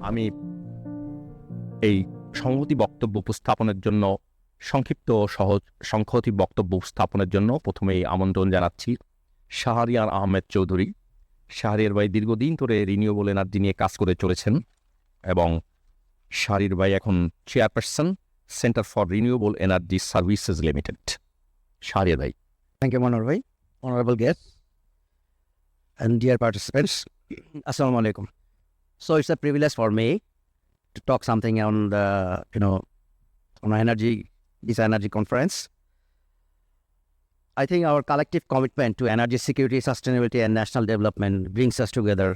আমি এই সংহতি বক্তব্য উপস্থাপনের জন্য সংক্ষিপ্ত ও সহজ সংহতি বক্তব্য উপস্থাপনের জন্য প্রথমেই আমন্ত্রণ জানাচ্ছি শাহরিয়ার আহমেদ চৌধুরী। শাহরিয়ার ভাই দীর্ঘদিন ধরে রিনিউয়েবল এনার্জি নিয়ে কাজ করে চলেছেন এবং শাহরিয়ার ভাই এখন chairperson centre for renewable energy services limited. Shahriar ভাই। Thank you, Manor bhai, honorable guests, and dear participants. Assalamu alaikum. So it's a privilege for me to talk something on the, on this energy conference. I think our collective commitment to energy security, sustainability, and national development brings us together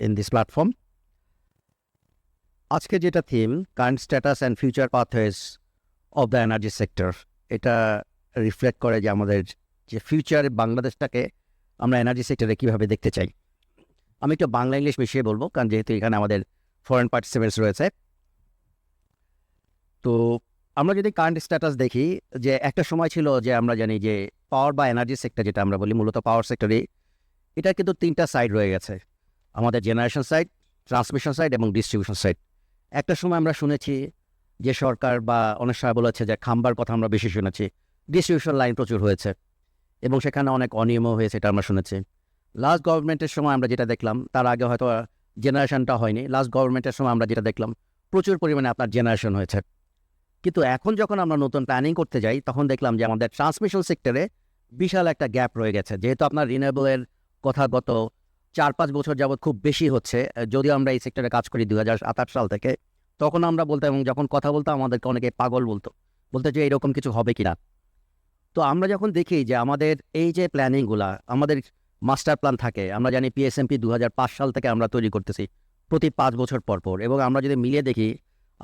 in this platform. আজকে যেটা theme, current status and future pathways of the energy sector, এটা reflect করে যে আমাদের যে future বাংলাদেশটাকে আমরা energy সেক্টরে কীভাবে দেখতে চাই। আমি একটু বাংলা ইংলিশ মিশিয়ে বলবো, কারণ যেহেতু এখানে আমাদের ফরেন পার্টিসিপেন্টস রয়েছে। তো আমরা যদি কারেন্ট স্ট্যাটাস দেখি, যে একটা সময় ছিল যে আমরা জানি যে পাওয়ার বা এনার্জি সেক্টর যেটা আমরা বলি, মূলত পাওয়ার সেক্টরে এটা কিন্তু তিনটা সাইড রয়ে গেছে, আমাদের জেনারেশন সাইড, ট্রান্সমিশন সাইড এবং ডিস্ট্রিবিউশন সাইড। একটা সময় আমরা শুনেছি যে সরকার বা অনেক সময় বলেছে যে খাম্বার কথা আমরা বেশি শুনেছি, ডিস্ট্রিবিউশন লাইন প্রচুর হয়েছে এবং সেখানে অনেক অনিয়মও হয়েছে, এটা আমরা শুনেছি। লাস্ট গভর্নমেন্টের সময় আমরা যেটা দেখলাম, তার আগে হয়তো জেনারেশনটা হয়নি, লাস্ট গভর্নমেন্টের সময় আমরা যেটা দেখলাম প্রচুর পরিমাণে আপনার জেনারেশন হয়েছে। কিন্তু এখন যখন আমরা নতুন প্ল্যানিং করতে যাই, তখন দেখলাম যে আমাদের ট্রান্সমিশন সেক্টরে বিশাল একটা গ্যাপ রয়ে গেছে। যেহেতু আপনার রিনিউয়েবলের কথা গত 4-5 বছর যাবৎ খুব বেশি হচ্ছে, যদিও আমরা এই সেক্টরে কাজ করি 2027 সাল থেকে, তখন আমরা বলতাম এবং যখন কথা বলতাম আমাদেরকে অনেকে পাগল বলতে যে এরকম কিছু হবে কিনা। তো আমরা যখন দেখি যে আমাদের এই যে প্ল্যানিংগুলা, আমাদের মাস্টার প্ল্যান থাকে, আমরা জানি পিএসএমপি 2005 সাল থেকে আমরা তৈরি করতেছি প্রতি 5 বছর পর, এবং আমরা যদি মিলিয়ে দেখি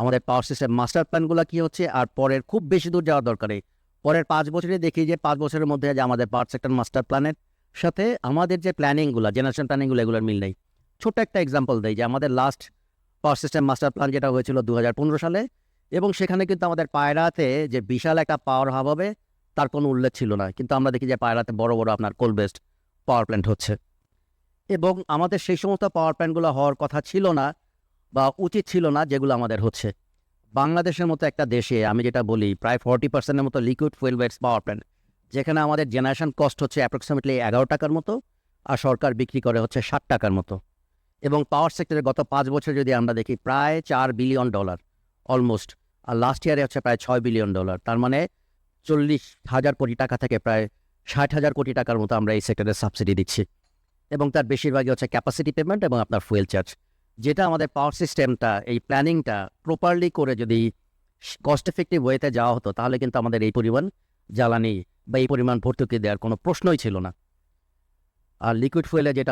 আমাদের পাওয়ার সিস্টেম মাস্টার প্ল্যানগুলো কী হচ্ছে, আর পরের খুব বেশি দূর যাওয়ার দরকার নেই, পরের 5 বছরে দেখি যে 5 বছরের মধ্যে যে আমাদের পাওয়ার সেক্টর মাস্টার প্ল্যানের সাথে আমাদের যে প্ল্যানিংগুলো, জেনারেশন প্ল্যানিংগুলো, এগুলোর মিল নেই। ছোট্ট একটা এক্সাম্পল দেয় যে আমাদের last power system master plan যেটা হয়েছিল 2015 সালে, এবং সেখানে কিন্তু আমাদের পায়রাতে যে বিশাল একটা পাওয়ার হাব হবে তার কোনো উল্লেখ ছিল না, কিন্তু আমরা দেখি যে পায়রাতে বড় বড় আপনার কোল বেসড পাওয়ার প্ল্যান্ট হচ্ছে, এবং আমাদের সেই সমস্ত পাওয়ার প্ল্যান্টগুলো হওয়ার কথা ছিল না বা উচিত ছিল না যেগুলো আমাদের হচ্ছে। বাংলাদেশের মতো একটা দেশে আমি যেটা বলি, প্রায় 40% মতো liquid fuel based power plant, যেখানে আমাদের জেনারেশন কস্ট হচ্ছে অ্যাপ্রক্সিমেটলি 11 টাকার মতো, আর সরকার বিক্রি করে হচ্ছে 60 টাকার মতো। এবং পাওয়ার সেক্টরে গত 5 বছর যদি আমরা দেখি, প্রায় $4 বিলিয়ন অলমোস্ট, আর লাস্ট ইয়ারে হচ্ছে প্রায় $6 বিলিয়ন। তার মানে 40,000 কোটি টাকা থেকে প্রায় 60,000 কোটি টাকার মতো আমরা এই সেক্টরে সাবসিডি দিচ্ছি, এবং তার বেশিরভাগই হচ্ছে ক্যাপাসিটি পেমেন্ট এবং আপনার ফুয়েল চার্জ। যেটা আমাদের পাওয়ার সিস্টেমটা, এই প্ল্যানিংটা প্রপারলি করে যদি কস্ট এফেক্টিভ ওয়েতে যাওয়া হতো, তাহলে কিন্তু আমাদের এই পরিমাণ জ্বালানি বা এই পরিমাণ ভর্তুকি দেওয়ার কোনো প্রশ্নই ছিল না। আর লিকুইড ফুয়েলে যেটা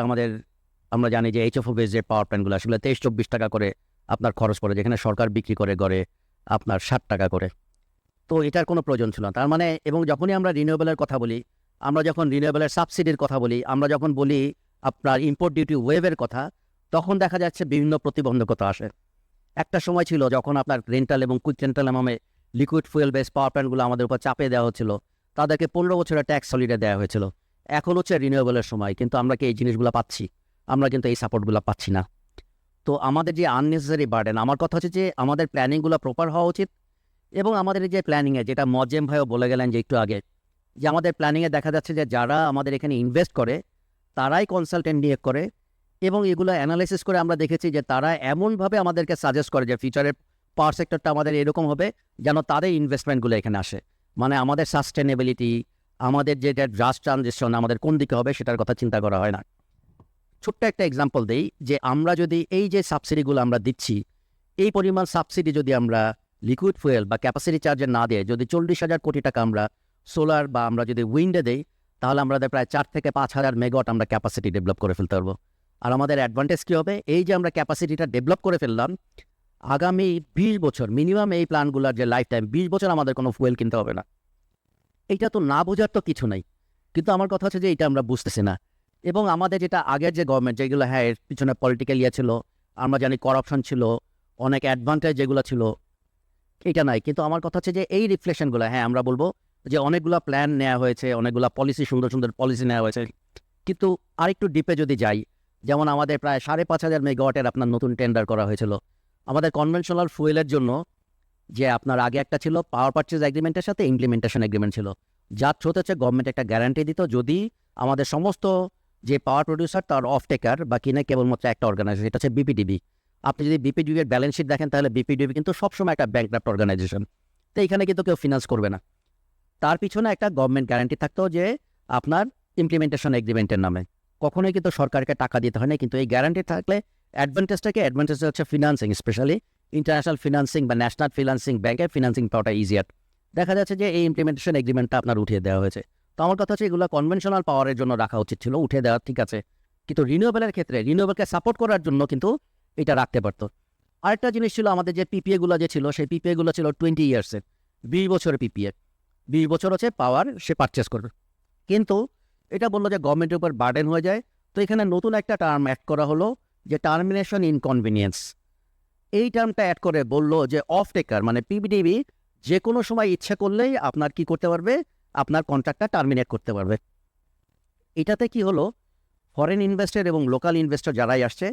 আমরা জানি যে এইচএফও বেস যে পাওয়ার প্ল্যান্টগুলো, আসলে 23-24 টাকা করে আপনার খরচ পড়ে, যেখানে সরকার বিক্রি করে গড়ে আপনার 60 টাকা করে। তো এটার কোনো প্রয়োজন ছিল না। তার মানে, এবং যখনই আমরা রিনিউয়েবলের কথা বলি, আমরা যখন রিনিউয়েবলের সাবসিডির কথা বলি, আমরা যখন বলি আপনার ইম্পোর্ট ডিউটি ওয়েভের কথা, তখন দেখা যাচ্ছে বিভিন্ন প্রতিবন্ধকতা আসে। একটা সময় ছিল যখন আপনার রেন্টাল এবং কুইক রেন্টাল নামে লিকুইড ফুয়েল বেস পাওয়ার প্ল্যান্টগুলো আমাদের উপর চাপে দেওয়া হচ্ছিল, তাদেরকে 15 বছরের ট্যাক্স হলিডে দেওয়া হয়েছিল। এখন হচ্ছে রিনিউয়েবলের সময়, কিন্তু আমরা কি এই জিনিসগুলো পাচ্ছি? আমরা কিন্তু এই সাপোর্টগুলো পাচ্ছি না। তো আমাদের যে আননেসেসারি বার্ডেন, আমার কথা হচ্ছে যে আমাদের প্ল্যানিংগুলো প্রপার হওয়া উচিত, এবং আমাদের এই যে প্ল্যানিংয়ে, যেটা মজেম ভাইও বলে গেলেন যে একটু আগে, যে আমাদের প্ল্যানিংয়ে দেখা যাচ্ছে যে যারা আমাদের এখানে ইনভেস্ট করে তারাই কনসালটেন্ট নিয়োগ করে, এবং এগুলো অ্যানালাইসিস করে আমরা দেখেছি যে তারা এমনভাবে আমাদেরকে সাজেস্ট করে যে ফিউচারের পাওয়ার সেক্টরটা আমাদের এরকম হবে যেন তাদের ইনভেস্টমেন্টগুলো এখানে আসে। মানে আমাদের সাস্টেনেবিলিটি, আমাদের যেটা জাস্ট ট্রানজিশন আমাদের কোন দিকে হবে সেটার কথা চিন্তা করা হয় না। ছোট্ট একটা এক্সাম্পল দেই, যে আমরা যদি এই যে সাবসিডিগুলো আমরা দিচ্ছি, এই পরিমাণ সাবসিডি যদি আমরা লিকুইড ফুয়েল বা ক্যাপাসিটি চার্জে না দিয়ে যদি 40,000 কোটি টাকা আমরা সোলার বা আমরা যদি উইন্ডে দেই, তাহলে আমরা প্রায় 4 থেকে 5,000 মেগাওয়াট আমরা ক্যাপাসিটি ডেভেলপ করে ফেলতে পারবো। আর আমাদের অ্যাডভান্টেজ কী হবে, এই যে আমরা ক্যাপাসিটিটা ডেভেলপ করে ফেললাম, আগামী 20 বছর মিনিমাম এই প্ল্যানগুলোর যে লাইফ টাইম, 20 বছর আমাদের কোনো ফুয়েল কিনতে হবে না। এইটা তো না বোঝার তো কিছু নাই, কিন্তু আমার কথা হচ্ছে যে এটা আমরা বুঝতেছি না। এবং আমাদের যেটা আগের যে গভর্নমেন্ট, যেগুলো হ্যাঁ এর পিছনে পলিটিক্যাল ছিল, আমরা জানি করাপশন ছিল, অনেক অ্যাডভান্টেজ যেগুলো ছিল, এটা নাই। কিন্তু আমার কথা হচ্ছে যে এই রিফ্লেকশনগুলো, হ্যাঁ আমরা বলবো যে অনেকগুলো প্ল্যান নেওয়া হয়েছে, অনেকগুলো পলিসি, সুন্দর সুন্দর পলিসি নেওয়া হয়েছে, কিন্তু আরেকটু ডিপে যদি যাই, যেমন আমাদের প্রায় 5,500 মেগাওয়াটের আপনার নতুন টেন্ডার করা হয়েছিল। আমাদের কনভেনশনাল ফুয়েলের জন্য যে আপনার আগে একটা ছিল পাওয়ার পারচেজ এগ্রিমেন্টের সাথে ইমপ্লিমেন্টেশন এগ্রিমেন্ট ছিল, যার থ্রুতে হচ্ছে গভর্নমেন্ট একটা গ্যারান্টি দিত যদি আমাদের সমস্ত যে পাওয়ার প্রডিউসার তার অফ টেকার বা কিনে কেবলমাত্র একটা অর্গানাইজেশন, এটা হচ্ছে বিপিডিবি। আপনি যদি বিপিডিবি এর ব্যালেন্স শিট দেখেন তাহলে বিপিডিবি কিন্তু সবসময় একটা ব্যাংকরাপ্ট অর্গানাইজেশন, তো এখানে কিন্তু কেউ ফিনান্স করবে না। তার পিছনে একটা গভর্নমেন্ট গ্যারান্টি থাকতো যে আপনার ইমপ্লিমেন্টেশন এগ্রিমেন্টের নামে কখনোই কিন্তু সরকারকে টাকা দিতে হয় না, কিন্তু এই গ্যারান্টি থাকলে অ্যাডভান্টেজ হচ্ছে ফিনান্সিং, স্পেশালি ইন্টারন্যাশনাল ফিনান্সিং বা ন্যাশনাল ফিনান্সিং ব্যাংকের ফিনান্সিং পাওয়াটা ইজিয়ার। দেখা যাচ্ছে যে এই ইমপ্লিমেন্টেশন এগ্রিমেন্টটা আপনার উঠিয়ে দেওয়া হয়েছে। তো আমার কথা হচ্ছে এগুলো কনভেনশনাল পাওয়ারের জন্য রাখা উচিত ছিল, উঠে দেওয়া ঠিক আছে, কিন্তু রিনিউয়েবলের ক্ষেত্রে রিনিউয়েবলকে সাপোর্ট করার জন্য কিন্তু এটা রাখতে পারতো। আরেকটা জিনিস ছিল আমাদের যে পিপিএগুলো যে ছিল, সেই পিপিএগুলো ছিল 20 ইয়ার্সের, 20 বছরের পিপিএ, 20 বছর হচ্ছে পাওয়ার সে পারচেস করবে, কিন্তু এটা বললো যে গভর্নমেন্টের উপর বার্ডেন হয়ে যায়। তো এখানে নতুন একটা টার্ম অ্যাড করা হলো যে টার্মিনেশন ইনকনভিনিয়েন্স। এই টার্মটা অ্যাড করে বললো যে অফ টেকার মানে পিবিডিবি যে কোনো সময় ইচ্ছা করলেই আপনার কি করতে পারবে, আপনার কন্ট্রাক্টটা টার্মিনেট করতে পারবে। এটাতে কি হলো, ফরেন ইনভেস্টর এবং লোকাল ইনভেস্টর যারাই আসছে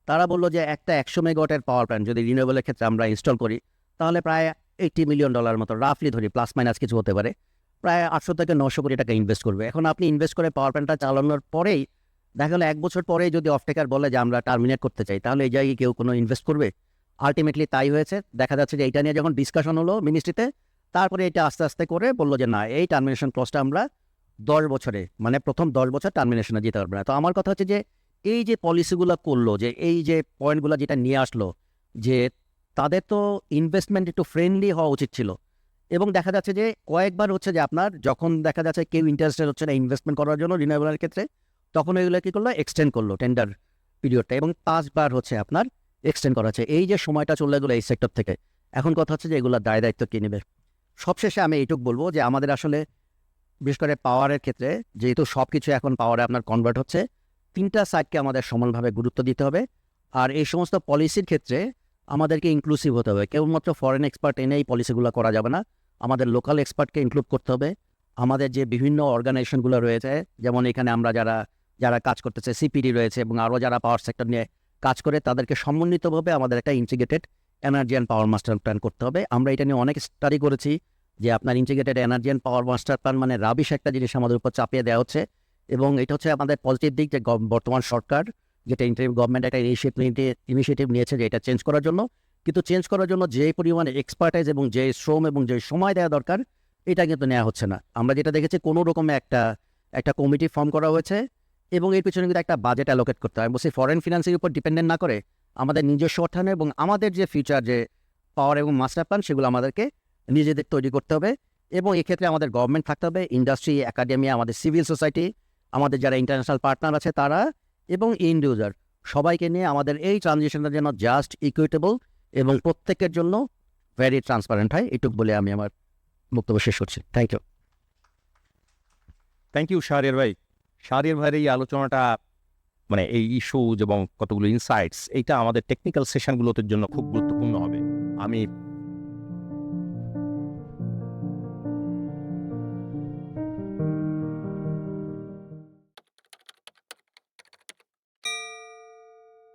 তারা বললো যে একটা 100 মেগাওয়াটের পাওয়ার প্ল্যান্ট যদি রিনিউয়েবলের ক্ষেত্রে আমরা ইনস্টল করি তাহলে প্রায় $80 মিলিয়ন মতো, রাফলি ধরি, প্লাস মাইনাস কিছু হতে পারে, প্রায় 800 থেকে 900 কোটি টাকা ইনভেস্ট করবে। এখন আপনি ইনভেস্ট করে পাওয়ার প্ল্যান্টটা চালানোর পরেই দেখা গেলো 1 বছর পরেই যদি অফটেকার বলে যে আমরা টার্মিনেট করতে চাই, তাহলে এই জায়গায় কেউ কোনো ইনভেস্ট করবে? আলটিমেটলি তাই হয়েছে। দেখা যাচ্ছে যে এটা নিয়ে যখন ডিসকাশন হলো মিনিস্ট্রিতে, তারপরে এটা আস্তে আস্তে করে বললো যে না, এই টার্মিনেশন ক্লজটা আমরা 10 বছরে মানে প্রথম 10 বছর টার্মিনেশনে যেতে পারবে না। তো আমার কথা হচ্ছে যে এই যে পলিসিগুলো করলো, যে এই যে পয়েন্টগুলো যেটা নিয়ে আসলো, যে তাদের তো ইনভেস্টমেন্ট একটু ফ্রেন্ডলি হওয়া উচিত ছিল। এবং দেখা যাচ্ছে যে কয়েকবার হচ্ছে যে আপনার যখন দেখা যাচ্ছে কেউ ইন্টারেস্টেড হচ্ছে না ইনভেস্টমেন্ট করার জন্য রিনিউয়েবলের ক্ষেত্রে, তখন এগুলো কী করলো, এক্সটেন্ড করলো টেন্ডার পিরিয়ডটা, এবং 5 বার হচ্ছে আপনার এক্সটেন্ড করা হচ্ছে। এই যে সময়টা চলে গেলো এই সেক্টর থেকে, এখন কথা হচ্ছে যে এগুলোর দায় দায়িত্ব কে নেবে? সবশেষে আমি এইটুকু বলবো যে আমাদের আসলে বিশেষ করে পাওয়ারের ক্ষেত্রে যেহেতু সব কিছু এখন পাওয়ারে আপনার কনভার্ট হচ্ছে, 3টা সাইডকে আমাদের সমানভাবে গুরুত্ব দিতে হবে। আর এই সমস্ত পলিসির ক্ষেত্রে আমাদেরকে ইনক্লুসিভ হতে হবে, কেবলমাত্র ফরেন এক্সপার্ট এনে এই পলিসিগুলো করা যাবে না, আমাদের লোকাল এক্সপার্টকে ইনক্লুড করতে হবে। আমাদের যে বিভিন্ন অর্গানাইজেশনগুলো রয়েছে, যেমন এখানে আমরা যারা কাজ করতেছে, সিপিডি রয়েছে এবং আরও যারা পাওয়ার সেক্টর নিয়ে কাজ করে, তাদেরকে সমন্বিতভাবে আমাদের একটা integrated energy and power master plan করতে হবে। আমরা এটা নিয়ে অনেক স্টাডি করেছি যে আপনার integrated energy and power master plan মানে রাবিশ একটা জিনিস আমাদের উপর চাপিয়ে দেওয়া হচ্ছে। এবং এটা হচ্ছে আমাদের পজিটিভ দিক যে বর্তমান সরকার যেটা ইন্টারিম গভর্নমেন্ট একটা ইনিশিয়েটিভ নিয়েছে যে এটা চেঞ্জ করার জন্য, কিন্তু চেঞ্জ করার জন্য যে পরিমাণে এক্সপার্টাইজ এবং যে শ্রম এবং যে সময় দেওয়া দরকার, এটা কিন্তু নেওয়া হচ্ছে না। আমরা যেটা দেখেছি, কোনো রকমে একটা কমিটি ফর্ম করা হয়েছে এবং এর পিছনে কিন্তু একটা বাজেট অ্যালোকেট করতে হয়। বলছি ফরেন ফিনান্সের উপর ডিপেন্ডেন্ট না করে আমাদের নিজস্ব অর্থায়ন এবং আমাদের যে ফিউচার যে পাওয়ার এবং মাস্টার প্ল্যান, সেগুলো আমাদেরকে নিজেদের তৈরি করতে হবে। এবং এক্ষেত্রে আমাদের গভর্নমেন্ট থাকতে হবে, ইন্ডাস্ট্রি, একাডেমিয়া, আমাদের সিভিল সোসাইটি, আমাদের যারা ইন্টারন্যাশনাল পার্টনার আছে তারা, এবং ইন্ড ইউজার, সবাইকে নিয়ে আমাদের এই ট্রানজিশনটা যেন জাস্ট ইকুইটেবল এবং প্রত্যেকের জন্য ভেরি ট্রান্সপারেন্ট হয়। এটুকু বলে আমি আমার বক্তব্য শেষ করছি। Thank you. Thank you Shahriar ভাই। শাহরিয়ার ভাইয়ের এই আলোচনাটা, মানে এই ইস্যুজ এবং কতগুলো ইনসাইটস, এইটা আমাদের টেকনিক্যাল সেশনগুলোতে জন্য খুব গুরুত্বপূর্ণ হবে। আমি